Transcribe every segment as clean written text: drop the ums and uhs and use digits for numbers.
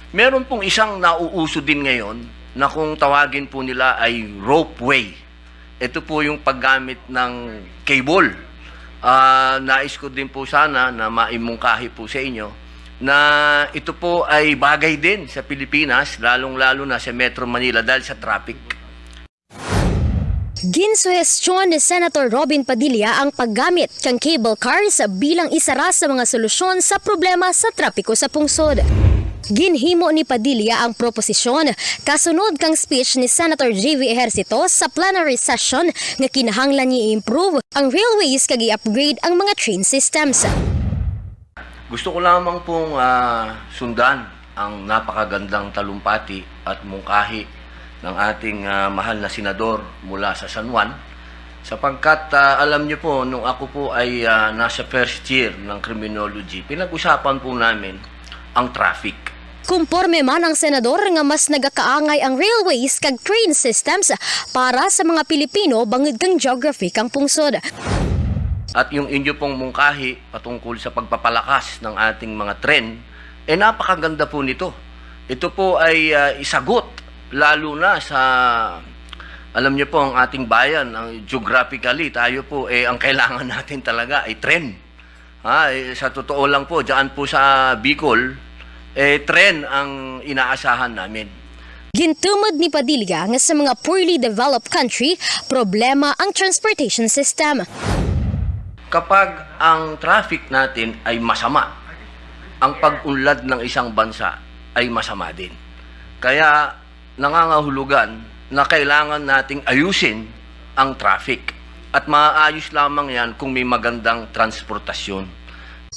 Meron pong isang nauuso din ngayon na kung tawagin po nila ay ropeway. Ito po yung paggamit ng cable. Nais ko din po sana na maimungkahi po sa inyo na ito po ay bagay din sa Pilipinas, lalong-lalo na sa Metro Manila dahil sa traffic. Ginsuhestyon ni Senator Robin Padilla ang paggamit ng cable cars bilang isa ra sa mga solusyon sa problema sa trapiko sa pungsod. Ginhimo ni Padilla ang proposisyon kasunod kang speech ni Senator J.V. Ejercito sa plenary session nga kinahanglan niya i-improve ang railways kag i-upgrade ang mga train systems. Gusto ko lamang pong sundan ang napakagandang talumpati at mungkahi ng ating mahal na senador mula sa San Juan, sapagkat alam niyo po, nung ako po ay nasa first year ng criminology, pinag-usapan po namin ang traffic. Kumporme man ang senador nga mas nagakaangay ang railways kag train systems para sa mga Pilipino bangod kang geography kang pungsod. At yung inyo pong mungkahi patungkol sa pagpapalakas ng ating mga tren, napakaganda po nito. Ito po ay isagot, lalo na sa, alam niyo po, ang ating bayan, geographically, tayo po, ang kailangan natin talaga ay tren. Sa totoo lang po, dyan po sa Bicol, tren ang inaasahan namin. Gintumod ni Padilla nga sa mga poorly developed country, problema ang transportation system. Kapag ang traffic natin ay masama, ang pag-unlad ng isang bansa ay masama din. Kaya nangangahulugan na kailangan nating ayusin ang traffic. At maaayos lamang yan kung may magandang transportasyon.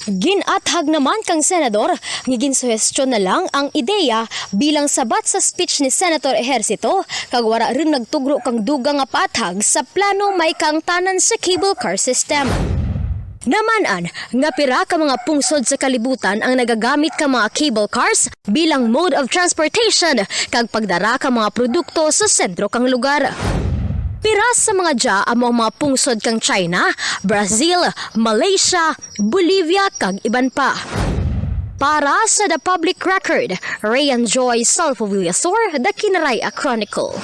Ginathag naman kang senador, ginsuhestyon na lang ang ideya bilang sabat sa speech ni Senator Ejercito kag wara rin nagtugro kang dugang nga paathag sa plano may kangtanan sa cable car system. Namanan, nga pira ka mga pungsod sa kalibutan ang nagagamit ka mga cable cars bilang mode of transportation kag pagdara ka mga produkto sa sentro kang lugar. Pira sa mga dya ang mga pungsod kang China, Brazil, Malaysia, Bolivia kag iban pa. Para sa The Public Record, Rayan Joy Salvo Villasor, The Kinaraya Chronicle.